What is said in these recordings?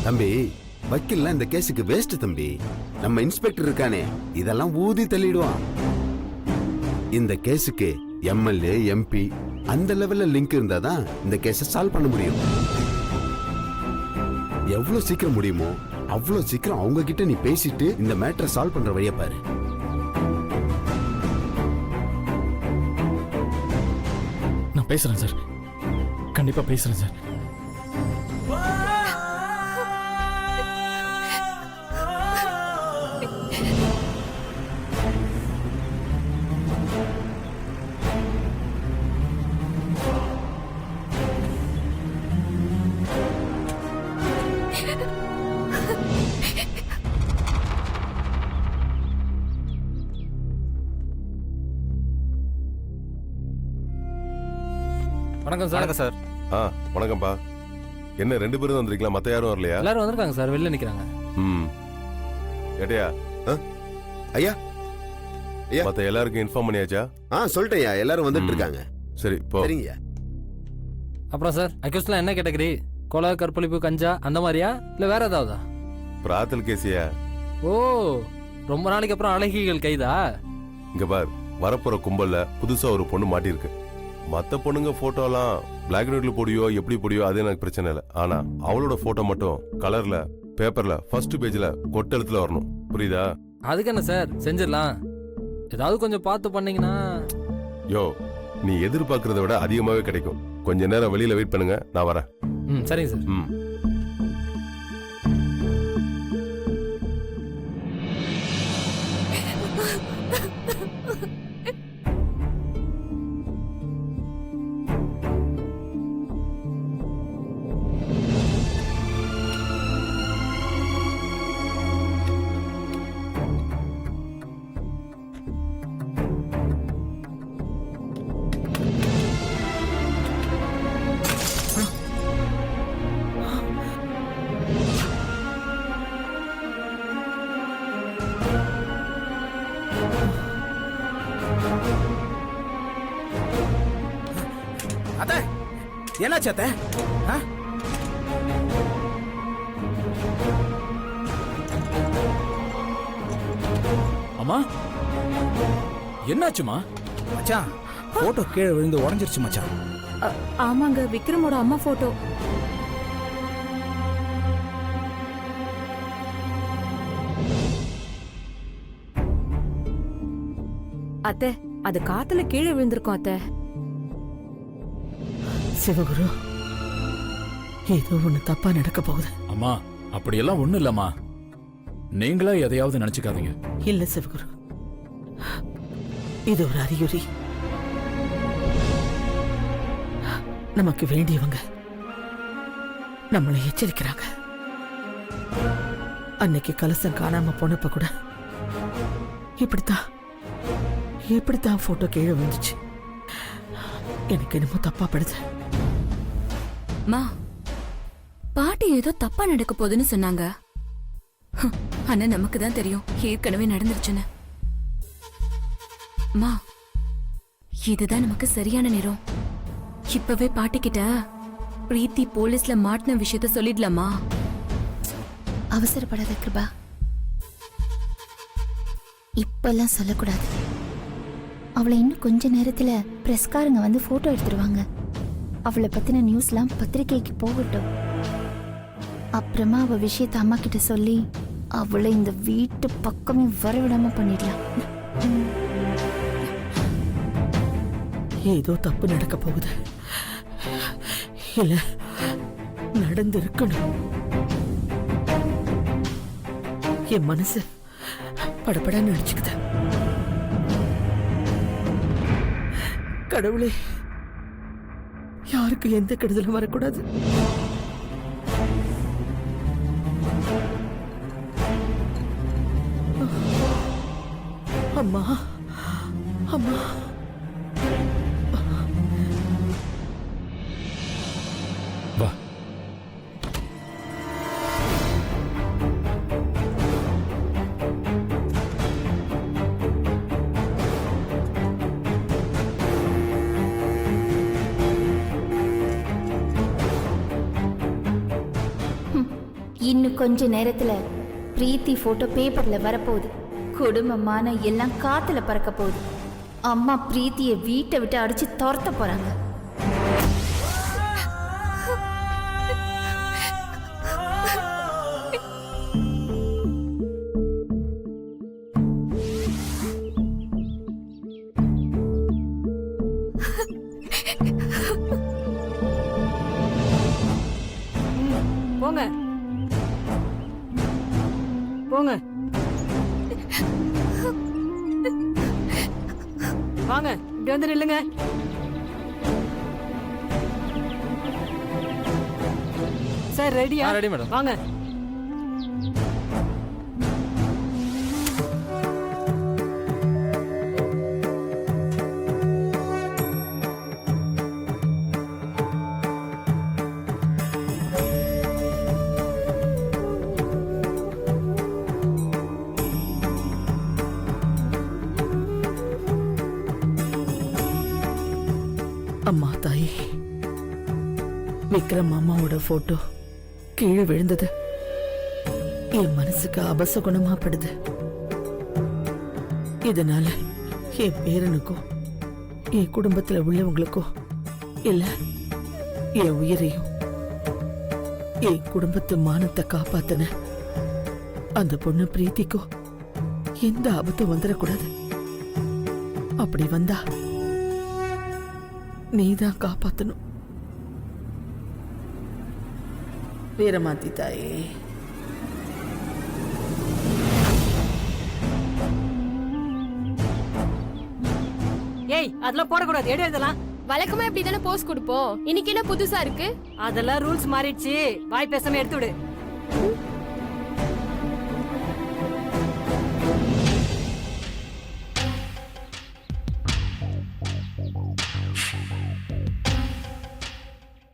தம்பி, வக்கீல்லாம் இந்த கேஸுக்கு வேஸ்ட் தம்பி. நம்ம இன்ஸ்பெக்டர் இருக்கானே, இதெல்லாம் ஊதி தள்ளிடுவான். இந்த கேஸுக்கு எம்எல்ஏ, எம்பி அந்த லெவல்ல லிங்க் இருந்தாதான் இந்த கேஸை சால்வ் பண்ண முடியும். எவ்வளவு சீக்கிரம் முடியுமோ அவ்வளவு சீக்கிரம் அவங்க கிட்ட நீ பேசிட்டு இந்த மேட்டரை சால்வ் பண்ற வழியை பாரு. நான் பேசுறேன் சார், கண்டிப்பா பேசுறேன் சார். வணக்கம் சார். வணக்கம் சார். வணக்கம்ப்பா. என்ன 2 பேரும் வந்திருக்கலாம், மத்த யாரும் வரலையா? எல்லாரும் வந்திருக்காங்க சார், வெளில நிக்கிறாங்க. ஏட்டையா? ஐயா, ஐயா, மத்த எல்லாருக்கும் இன்ஃபார்ம் பண்ணியாச்சா? சொல்லிட்டேயா, எல்லாரும் வந்துட்டு இருக்காங்க. சரி போ. சரிங்கய்யா. அப்புறம் சார், அக்யூஸ்ட்லாம் என்ன கேட்டகரி? கொலை, கற்பழிப்பு, கஞ்சா அந்த மாதிரியா இல்ல வேற ஏதாவதா? பிராத்தல் கேசியா? ஓ, ரொம்ப நாளைக்கு அப்புறம் அழகிகள் கைதா? இங்க பார், வரப்போற கும்பல்ல புதுசா ஒரு பொண்ணு மாட்டிருக்கு. மத்த பொண்ணுங்க போட்டோலாம் பிளாக் அண்ட் ஒயிட்ல போடியோ எப்படி போடியோ அது எனக்கு பிரச்சனை இல்லை. ஆனா அவளோட போட்டோ மட்டும் கலர்ல பேப்பர்ல ஃபர்ஸ்ட் பேஜ்ல கொட்டெழுத்துல வரணும். புரியுதா? அதுக்கு என்ன சார், செஞ்சிடலாம். ஏதாவது கொஞ்சம் பார்த்து பண்ணீங்கன்னா. யோ, நீ எதிர்பார்க்கறத விட அதிகமாவே கிடைக்கும். கொஞ்ச நேரம் வெளியில வெயிட் பண்ணுங்க, நான் வரேன். சரிங்க சார். அத்தை, என்னாச்சு அத்தை? அம்மா, என்னாச்சுமா? மச்சான், போட்டோ கீழே விழுந்து உடைஞ்சிருச்சு மச்சான். ஆமாங்க, விக்ரமோட அம்மா போட்டோ. அத்தை, அது காத்துல கீழே விழுந்திருக்கும் அத்தை. சிவகுரு, ஏதோ ஒண்ணு தப்பா நடக்க போகுது. அம்மா, அப்படியெல்லாம் ஒண்ணும் இல்லம்மா, நீங்களா எதையாவது நினைச்சுக்காதீங்க. இல்ல சிவகுரு, இது ஒரு அறிகுறி. நமக்கு வேண்டியவங்க நம்மளை எச்சரிக்கிறாங்க. அன்னைக்கு கலசம் காணாம போனப்ப கூட இப்படித்தான் போட்டோ கீழே வந்துச்சு. எனக்கு என்னமோ தப்பா படுது. மா, பாட்டி ஏதோ தப்பா நடக்க போகுதுன்னு சொன்னாங்க. ஆனா நமக்கு தான் தெரியும் ஏற்கனவே நடந்துருச்சுன்னு. மா, இதுதான் நமக்கு சரியான நேரம். இப்பவே பாட்டி கிட்ட பிரீத்தி போலீஸ்ல மாட்டின விஷயத்த சொல்லிடலாமா? அவசரப்படாத கிருபா, இப்பெல்லாம் சொல்லக்கூடாது. அவளை இன்னும் கொஞ்ச நேரத்துல பிரஸ்காரங்க வந்து போட்டோ எடுத்துருவாங்க. அவளை பத்தின நியூஸ்லாம் பத்திரிகைக்கு போகட்டும். அப்புறமா அவ விஷயத்த அம்மா கிட்ட சொல்லி அவளை இந்த வீட்டு பக்கமே வரவிடாம பண்ணிடலாம். ஏதோ தப்பு நடக்க போகுது. இல்ல, நடந்து இருக்கணும். என் மனசு படப்படன்னு நினைச்சுக்குது. கடவுளே, யாருக்கு எந்த கெடுதலும் வரக்கூடாது. அம்மா, அம்மா, வா. இன்னும் கொஞ்ச நேரத்துல பிரீத்தி போட்டோ பேப்பர்ல வரப்போகுது. குடும்பமான எல்லாம் காத்துல பறக்க போகுது. அம்மா பிரீத்தியை வீட்டை விட்டு அடிச்சு துரத்த போறாங்க. போங்க போங்க வாங்க, இப்படி வந்து நில்லுங்க. சார் ரெடியா? Ready madam. வாங்க. அம்மா தாயே, விக்ரம் மாமாவோட போட்டோ கீழே விழுந்தது என் மனசுக்கு அபசகுணமா படுது. இதனால என் பேரனுக்கோ என் குடும்பத்துல உள்ளவங்களுக்கோ இல்ல என் உயிரையும் என் குடும்பத்து மானத்தை காப்பாத்தின அந்த பொண்ணு பிரீத்திக்கோ எந்த ஆபத்தும் வந்துடக்கூடாது. அப்படி வந்தா நீதான் காப்பாத்தணும். வீரமாத்தி தாயே. ஏய், அதெல்லாம் போடக்கூடாது. எடு இதெல்லாம். வழக்கமா இப்படி தானே போஸ் கொடுப்போம். இன்னைக்கு என்ன புதுசா இருக்கு? அதெல்லாம் ரூல்ஸ் மாறிடுச்சு. வாய் பேசாம எடுத்து விடு.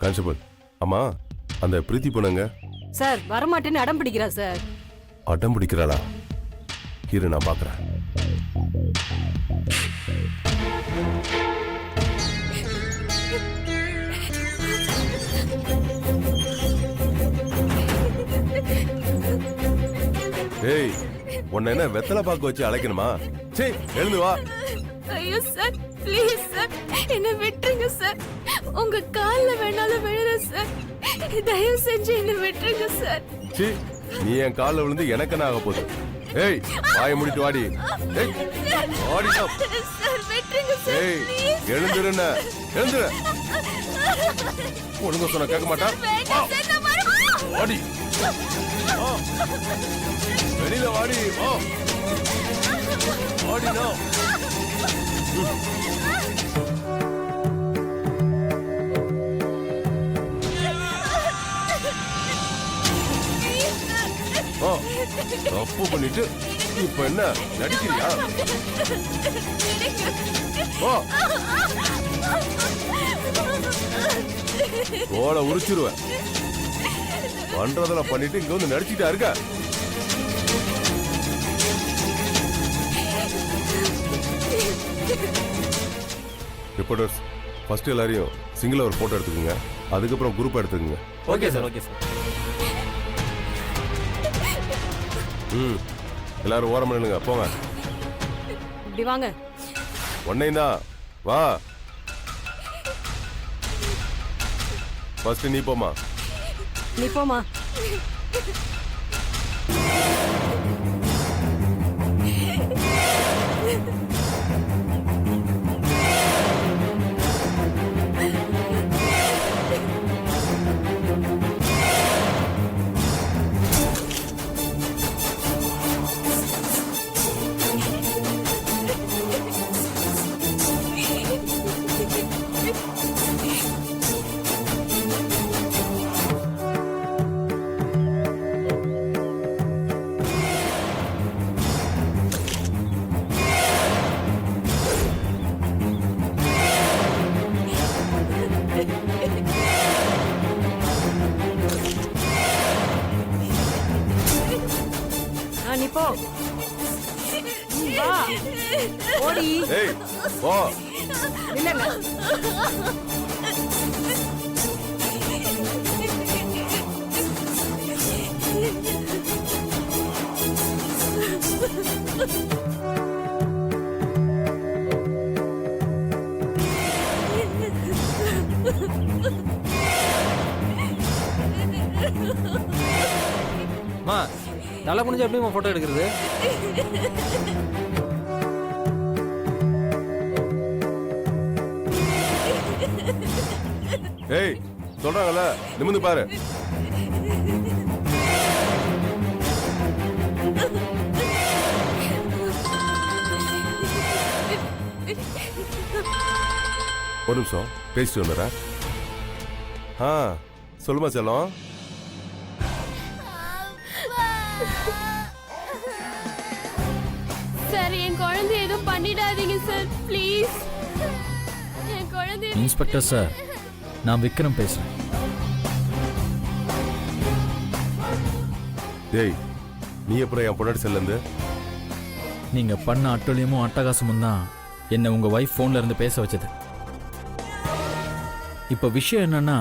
கான்ஸ்டபிள், அம்மா அந்த பிரீத்தி பொண்ணுங்க சார் வரமாட்டேன்னு அடம் பிடிக்கிறா சார். அடம் பிடிக்கிறாளா? இரு நான் பாக்குறேன். ஏய், உன்னை என்ன வெத்தலை பாக்கு வச்சு அழைக்கணுமா? சே, எழுந்து வா. ஐயோ சார், ப்ளீஸ் சார், என்ன விட்டுருங்க சார். உங்க கால்ல வேணாலும் விழுறேன் சார். தயவு செஞ்சு என்ன விட்டுருங்க சார். சீ, நீ என் கால்ல விழுந்து எனக்கு என்ன ஆக போகுது? ஏய், வாயை மூடிட்டு வாடி. ஏய், வாடி சார், விட்டுருங்க சார். ஏய், எழுந்துருன. எழுந்துரு. ஒழுங்கா சொன்ன கேட்க மாட்டா? வாடி. வெளியில வாடி. வாடினா. தப்பு பண்ணிட்டு இப்ப என்ன நடிக்கிறியா? ஓட உரிச்சிருவேன். பண்றதெல்லாம் பண்ணிட்டு இங்க வந்து நடிச்சுட்டா இருக்க. ரிப்போர்ட்டர்ஸ், ஃபர்ஸ்ட் எல்லாரையும் சிங்கிளா ஒரு போட்டோ எடுத்துக்கோங்க. அதுக்கப்புறம் குரூப் எடுத்துக்கோங்க. Okay sir, okay sir. எல்லாரும் ஓரம் நில்லுங்க. போங்க. இப்படி வாங்க. ஒன்னையும் தான் வா. ஃபர்ஸ்ட் நீ போமா. நீ போமா. நீ போ. வா. ஓடி. ஏய், போ. இல்லங்க. மா தலை முடிஞ்சு எப்படிமா போட்டோ எடுக்கிறது? ஏய் சொல்றாங்கல்ல நிமிந்து பாரு. ஒரு நிமிஷம் பேசிட்டு வந்துடுறேன். சொல்லுமா செல்லம். சார் என் குழந்தை எதுவும் பண்ணிடாதீங்க சார் ப்ளீஸ். என் குழந்தை இன்ஸ்பெக்டர் சார், நான் விக்ரம் பேசுறேன். டேய் நீ எப்பறம் என் பொண்டாட்டி செல்லேருந்து? நீங்க பண்ண அட்டூழியமும் அட்டகாசமும் தான் என்னை உங்க வைஃப் போன்ல இருந்து பேச வச்சது. இப்ப விஷயம் என்னன்னா,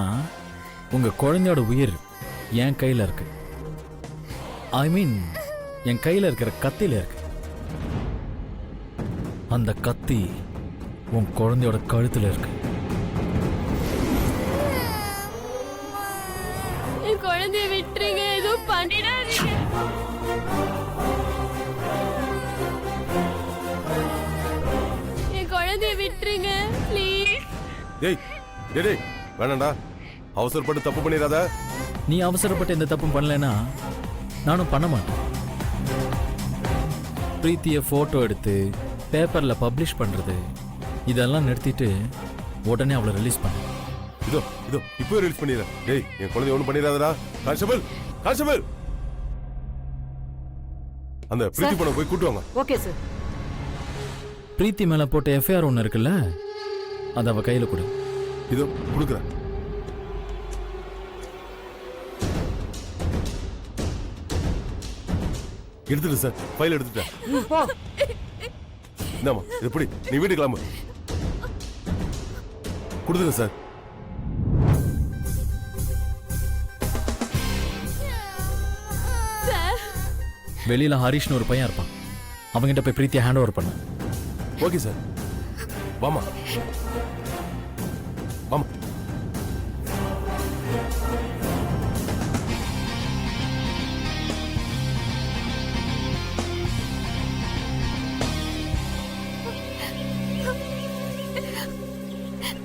உங்க குழந்தையோட உயிர் என் கையில இருக்கு. ஐ மீன் என் கையில இருக்கிற கத்தியில இருக்கு. அந்த கத்தி உன் குழந்தையோட கழுத்துல இருக்கு. என் குழந்தைய விட்டுருங்க, எதுவும் பண்ணிடாதீங்க. என் குழந்தைய விட்டுருங்க ப்ளீஸ். டேய் டேய் டேய் வேணாண்டா, அவசரப்பட்டு தப்பு பண்ணிடாத. நீ அவசரப்பட்டு எந்த தப்பும் பண்ணலைன்னா நானும் பண்ண மாட்டேன். பிரீத்தியை போட்டோ எடுத்து பேப்பர்ல பப்ளிஷ் பண்றது இதெல்லாம் நிறுத்திட்டு உடனே அவளை ரிலீஸ் பண்ண. இதோ இதோ இப்போ ரிலீஸ் பண்ணிடுறேன். டேய் என் குழந்தைய ஒன்றும் பண்ணிடாதடா. கான்ஸ்டபிள் கான்ஸ்டபிள், அந்த பிரீத்தி பொண்ணை போய் கூட்டு வாங்க. Okay sir. பிரீத்தி மேல போட்ட எஃப்ஐஆர் ஒன்று இருக்குல்ல, அது அவ கையில கொடு. இதோ கொடுக்குறேன். எடுத்துட்டு சார், ஃபைல் எடுத்துட்டேன். இந்தாமா இது எப்படி, நீ வீட்டுக்கு கிளம்பு. கொடுத்துங்க சார். வெளியில ஹரிஷ்னு ஒரு பையன் இருப்பான், அவங்கிட்ட போய் பிரீத்தியை ஹேண்ட் ஓவர் பண்ண. Okay sir. வாமா வாமா.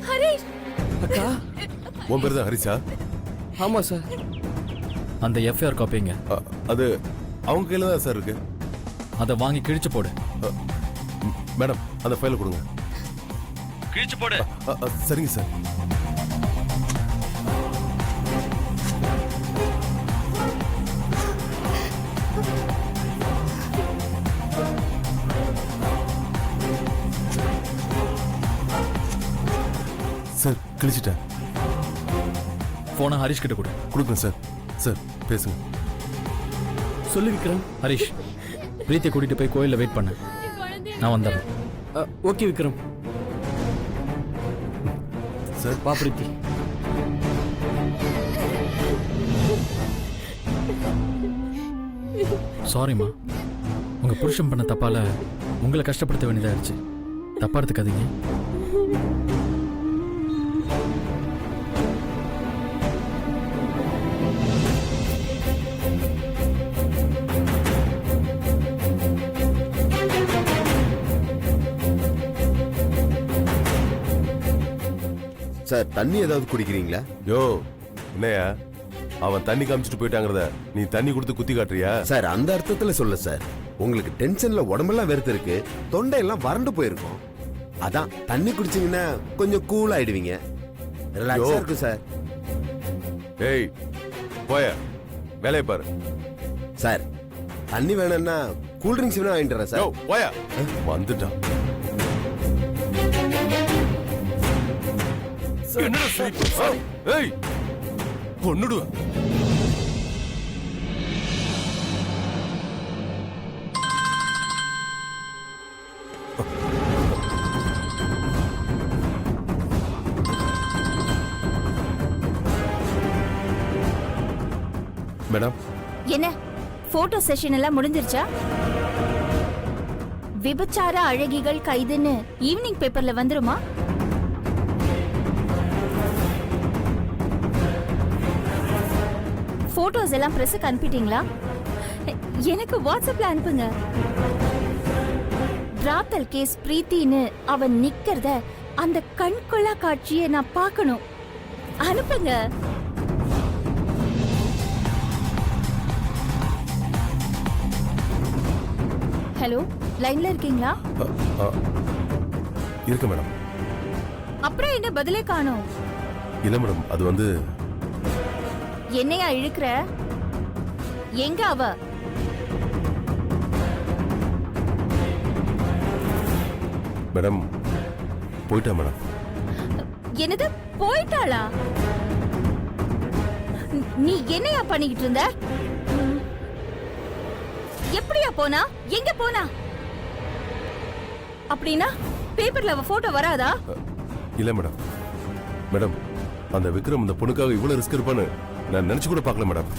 ஹரிஷ். அக்கா. உன் பேர் தான் ஹரிஷா? ஆமா சார். அந்த எஃப்ஐஆர் காப்பிங்க அது அவங்க கையில தான் சார் இருக்கு. அதை வாங்கி கிழிச்சு போடு. மேடம் அந்த ஃபைலை கொடுங்க. கிழிச்சு போடு. சரிங்க சார். சார் கிழிச்சிட்டேன். போனை ஹரிஷ் கிட்ட கொடு. கொடுங்க சார். சார் பேசுங்க. சொல்லு விக்ரம். ஹரிஷ், பிரீத்தியை கூட்டிட்டு போய் கோயில்ல வெயிட் பண்ண, என் குழந்தைய நான் வந்துடுறேன். ஓகே விக்ரம். சார் வா பிரீத்தி. சாரிம்மா, உங்க புருஷன் பண்ண தப்பால உங்களை கஷ்டப்படுத்த வேண்டியதாயிருச்சு. தப்பா எடுத்துக்காதீங்க. சார் தண்ணி ஏதாவது குடிக்கிறீங்களா? யோ என்னையா, அவன் தண்ணி காமிச்சிட்டு போயிட்டாங்கிறத நீ தண்ணி கொடுத்து குத்தி காட்டுறியா? சார் அந்த அர்த்தத்துல சொல்ல சார். உங்களுக்கு டென்ஷன்ல உடம்பெல்லாம் வேர்த்து இருக்கு, தொண்டையெல்லாம் வறண்டு போயிருக்கும். அதான் தண்ணி குடிச்சீங்கன்னா கொஞ்சம் கூல் ஆயிடுவீங்க, ரிலாக்ஸா இருக்கும் சார். ஏய் போய வேலையை பாரு. சார் தண்ணி வேணும்னா கூல் ட்ரிங்க்ஸ் வேணா வாங்கிட்டு வரேன் யோ சார். போய வந்துட்டான். என்னடா சிரிப்பு? ஏய் கொன்னுடுவேன். மேடம் என்ன போட்டோ செஷன் எல்லாம் முடிஞ்சிருச்சா? விபச்சார அழகிகள் கைதுன்னு ஈவினிங் பேப்பர்ல வந்துருமா? போட்டோஸ் எல்லாம் பிரஸுக்கு அனுப்பிட்டீங்களா? எனக்கு வாட்ஸ்அப்ல அனுப்புங்க. பிராத்தல் கேஸ் பிரீத்தின்னு அவன் நிக்கிறத அந்த கண்கொள்ளா காட்சியை நான் பார்க்கணும். அனுப்புங்க. ஹலோ, லைன்ல இருக்கீங்களா? இருக்கு மேடம். அப்புறம் என்ன பதிலே காணோம்? இல்ல மேடம், அது வந்து என்னையா இழுக்கிற? எங்க அவ? மேடம் போயிட்டா மேடம். என்னது போயிட்டாளா? நீ என்னையா பண்ணிக்கிட்டு இருந்த? எப்படியா போனா? எங்க போனா? அப்படின்னா பேப்பர்ல அவ போட்டோ வராதா? இல்ல மேடம். மேடம், அந்த விக்ரம் இந்த பொண்ணுக்காக இவ்வளவு ரிஸ்க் இருப்பான்னு நான் நினைச்சு கூட பார்க்கல மேடம்.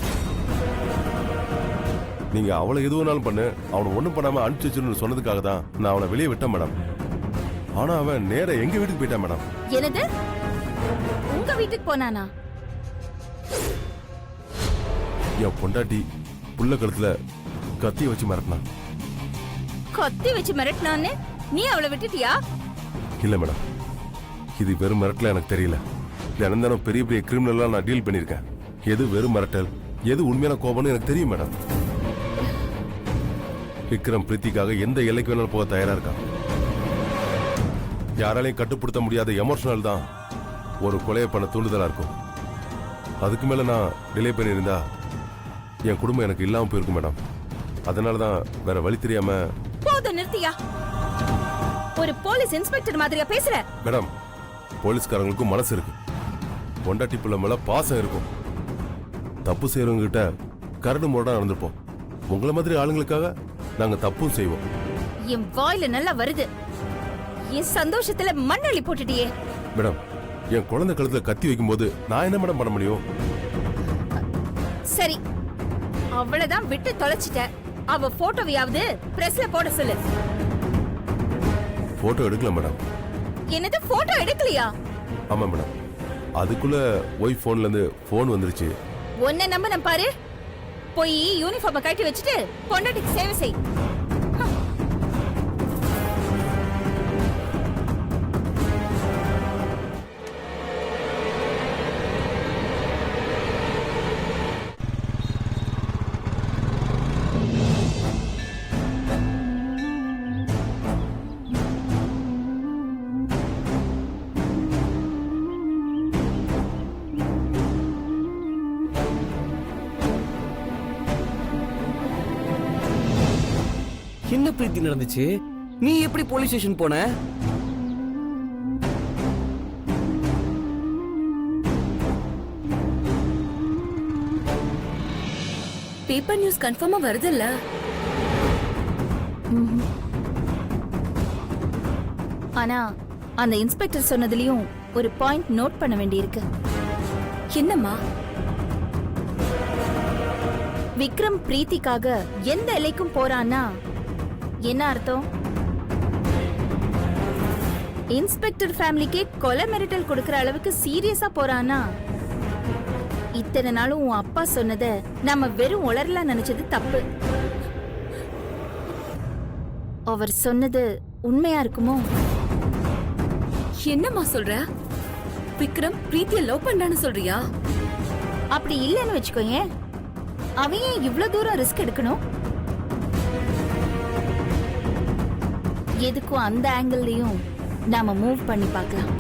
நீங்க அவளை எது வேணாலும் பண்ணு, அவனை ஒண்ணும் பண்ணாம அனுப்பிச்சு வச்சிருன்னு சொன்னதுக்காக தான் நான் அவனை வெளியே விட்டேன் மேடம். ஆனா அவன் நேரா எங்க வீட்டுக்கு போயிட்டான் மேடம். என்னது? உங்க வீட்டுக்கு போனானா? என் பொண்டாட்டி புள்ள கழுத்துல கத்திய வச்சு மிரட்டினான். கத்தி வச்சு மிரட்டினான்னு நீ அவளை விட்டுட்டியா? இல்ல மேடம், இது வெறும் மிரட்டல எனக்கு தெரியல. தினம் பெரிய பெரிய கிரிமினல்லாம் நான் டீல் பண்ணிருக்கேன். எது வெறும் மிரட்டல், எது உண்மையான கோபம்னு எனக்கு தெரியும் மேடம். விக்ரம் பிரீத்திக்காக எந்த எல்லைக்கு வேணாலும் போக தயாரா இருக்கான். யாராலையும் கட்டுப்படுத்த முடியாத எமோஷனல் தான் ஒரு கொலையை பண்ண தூண்டுதலா இருக்கும். அதுக்கு மேல நான் டிலே பண்ணியிருந்தா என் குடும்பம் எனக்கு இல்லாம போயிருக்கும் மேடம். அதனாலதான் வேற வழி தெரியாம. போதும், நிறுத்தியா? ஒரு போலீஸ் இன்ஸ்பெக்டர் மாதிரியா பேசுற? மேடம், போலீஸ்காரங்களுக்கும் மனசு இருக்கு, பொண்டாட்டி பிள்ளை மேல பாசம் இருக்கும். தப்பு செய்யறவங்க கிட்ட கரடு முரடா நடந்திருப்போம். உங்களை மாதிரி ஆளுங்களுக்காக நாங்க தப்பும் செய்வோம். என் வாயில நல்லா வருது. என் சந்தோஷத்துல மண்ணள்ளி போட்டுட்டியே. மேடம், என் குழந்தை கழுத்துல கத்தி வைக்கும் போது நான் என்ன மேடம் பண்ண முடியும்? சரி, அவ்வளவுதான், விட்டு தொலைச்சிட்ட. அவ போட்டோவையாவது பிரஸ்ல போட சொல்லு. போட்டோ எடுக்கல மேடம். என்னது, போட்டோ எடுக்கலையா? ஆமா மேடம், அதுக்குள்ள ஒய்ஃப் போன்ல இருந்து போன் வந்துருச்சு. ஒன்ன நம்ப பாரு. போய் யூனிஃபார்ம கட்டி வச்சுட்டு பொண்டாட்டிக்கு சேவை செய். என்ன பிரீத்தி நடந்துச்சு? நீ எப்படி போலீஸ் ஸ்டேஷன் போன? பேப்பர் நியூஸ் கன்ஃபார்மா வருதுல்ல? ஆனா அந்த இன்ஸ்பெக்டர் சொன்னதுலயும் ஒரு பாயிண்ட் நோட் பண்ண வேண்டியிருக்கு. என்னம்மா? விக்ரம் பிரீத்திக்காக எந்த எல்லைக்கும் போறான்னா என்ன அர்த்தம்? இன்ஸ்பெக்டர் ஃபேமிலிக்கே கொலை மிரட்டல் கொடுக்கற அளவுக்கு சீரியஸா போறானா? இத்தனை நாளும் உன் அப்பா சொன்னத நம்ம வெறும் உளறலாம் நினைச்சது தப்பு. அவர் சொன்னது உண்மையா இருக்குமோ? என்னம்மா சொல்ற? விக்ரம் பிரீத்திய லவ் பண்றான்னு சொல்றியா? அப்படி இல்லைன்னு வச்சுக்கோயேன், அவன் ஏன் இவ்வளவு தூரம் ரிஸ்க் எடுக்கணும்? எதுக்கும் அந்த ஆங்கிள்லயும் நாம மூவ் பண்ணி பார்க்கலாம்.